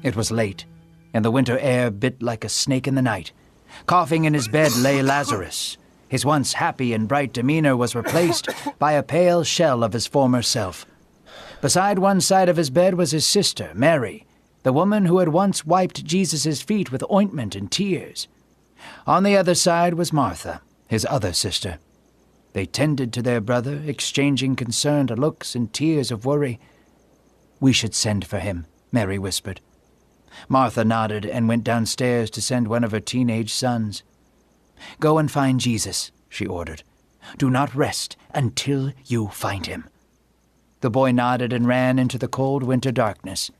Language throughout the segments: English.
It was late, and the winter air bit like a snake in the night. Coughing in his bed lay Lazarus. His once happy and bright demeanor was replaced by a pale shell of his former self. Beside one side of his bed was his sister, Mary, the woman who had once wiped Jesus' feet with ointment and tears. On the other side was Martha, his other sister. They tended to their brother, exchanging concerned looks and tears of worry. "We should send for him," Mary whispered. Martha nodded and went downstairs to send one of her teenage sons. "Go and find Jesus," she ordered. "Do not rest until you find him." The boy nodded and ran into the cold winter darkness.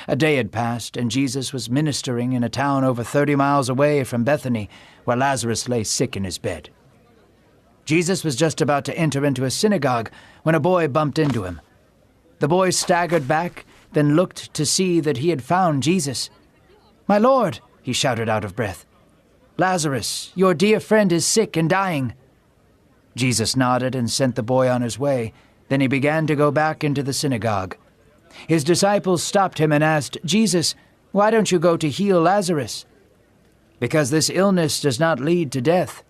A day had passed, and Jesus was ministering in a town over 30 miles away from Bethany, where Lazarus lay sick in his bed. Jesus was just about to enter into a synagogue when a boy bumped into him. The boy staggered back, then looked to see that he had found Jesus. "My Lord," he shouted out of breath. "Lazarus, your dear friend is sick and dying." Jesus nodded and sent the boy on his way. Then he began to go back into the synagogue. His disciples stopped him and asked, "Jesus, why don't you go to heal Lazarus?" "Because this illness does not lead to death.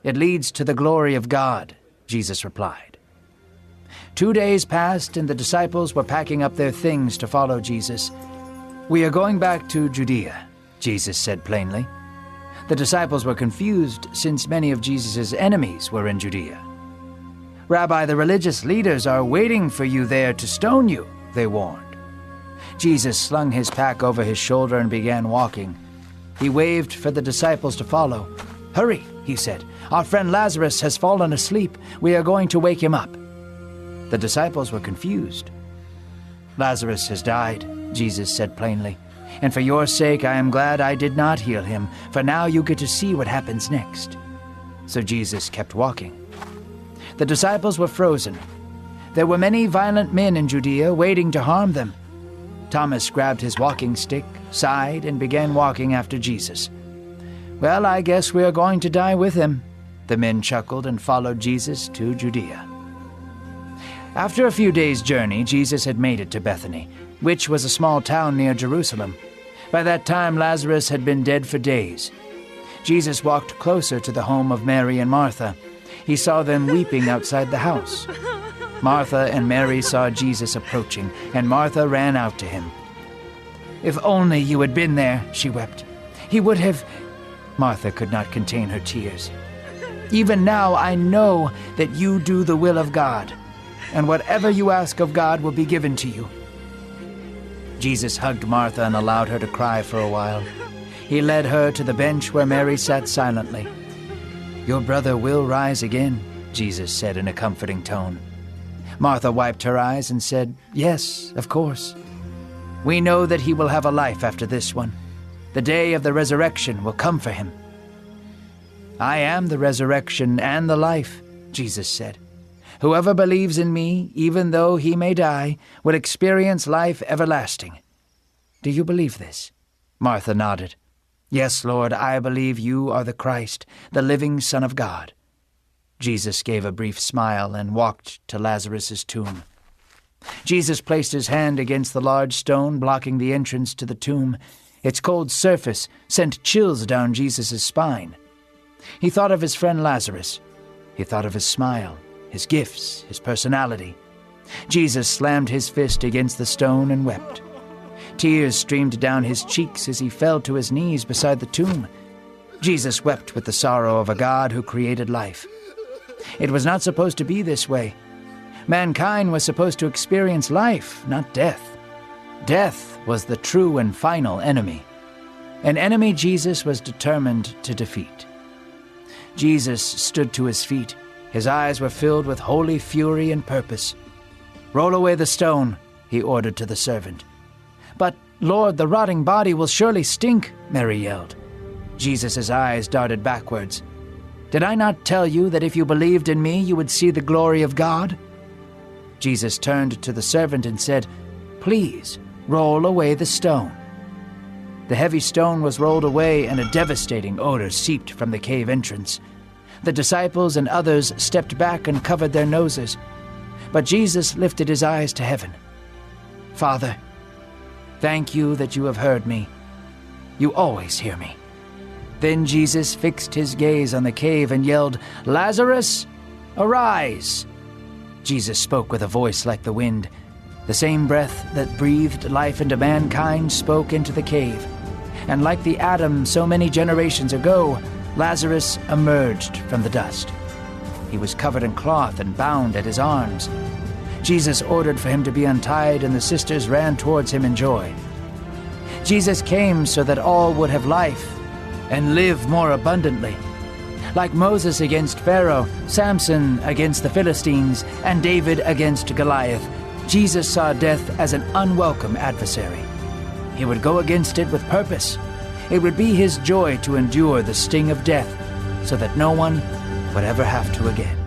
It leads to the glory of God," Jesus replied. 2 days passed, and the disciples were packing up their things to follow Jesus. "We are going back to Judea," Jesus said plainly. The disciples were confused, since many of Jesus' enemies were in Judea. "Rabbi, the religious leaders are waiting for you there to stone you," they warned. Jesus slung his pack over his shoulder and began walking. He waved for the disciples to follow. "Hurry," he said. "Our friend Lazarus has fallen asleep. We are going to wake him up." The disciples were confused. "Lazarus has died," Jesus said plainly. "And for your sake I am glad I did not heal him, for now you get to see what happens next." So Jesus kept walking. The disciples were frozen. There were many violent men in Judea waiting to harm them. Thomas grabbed his walking stick, sighed, and began walking after Jesus. "Well, I guess we are going to die with him." The men chuckled and followed Jesus to Judea. After a few days' journey, Jesus had made it to Bethany, which was a small town near Jerusalem. By that time, Lazarus had been dead for days. Jesus walked closer to the home of Mary and Martha. He saw them weeping outside the house. Martha and Mary saw Jesus approaching, and Martha ran out to him. "If only you had been there," she wept. "He would have—" Martha could not contain her tears. "Even now I know that you do the will of God, and whatever you ask of God will be given to you." Jesus hugged Martha and allowed her to cry for a while. He led her to the bench where Mary sat silently. "Your brother will rise again," Jesus said in a comforting tone. Martha wiped her eyes and said, "Yes, of course. We know that he will have a life after this one. The day of the resurrection will come for him." "I am the resurrection and the life," Jesus said. "Whoever believes in me, even though he may die, will experience life everlasting." "Do you believe this?" Martha nodded. "Yes, Lord, I believe you are the Christ, the living Son of God." Jesus gave a brief smile and walked to Lazarus' tomb. Jesus placed his hand against the large stone blocking the entrance to the tomb. Its cold surface sent chills down Jesus' spine. He thought of his friend Lazarus. He thought of his smile, his gifts, his personality. Jesus slammed his fist against the stone and wept. Tears streamed down his cheeks as he fell to his knees beside the tomb. Jesus wept with the sorrow of a God who created life. It was not supposed to be this way. Mankind was supposed to experience life, not death. Death was the true and final enemy, an enemy Jesus was determined to defeat. Jesus stood to his feet. His eyes were filled with holy fury and purpose. "Roll away the stone," he ordered to the servant. "But, Lord, the rotting body will surely stink," Mary yelled. Jesus' eyes darted backwards. "Did I not tell you that if you believed in me, you would see the glory of God?" Jesus turned to the servant and said, "Please, roll away the stone." The heavy stone was rolled away, and a devastating odor seeped from the cave entrance. The disciples and others stepped back and covered their noses. But Jesus lifted his eyes to heaven. "Father, Thank you that you have heard me. You always hear me." Then Jesus fixed his gaze on the cave and yelled, "Lazarus, arise!" Jesus spoke with a voice like the wind. The same breath that breathed life into mankind spoke into the cave. And like the Adam so many generations ago, Lazarus emerged from the dust. He was covered in cloth and bound at his arms. Jesus ordered for him to be untied, and the sisters ran towards him in joy. Jesus came so that all would have life and live more abundantly. Like Moses against Pharaoh, Samson against the Philistines, and David against Goliath, Jesus saw death as an unwelcome adversary. He would go against it with purpose. It would be his joy to endure the sting of death so that no one would ever have to again.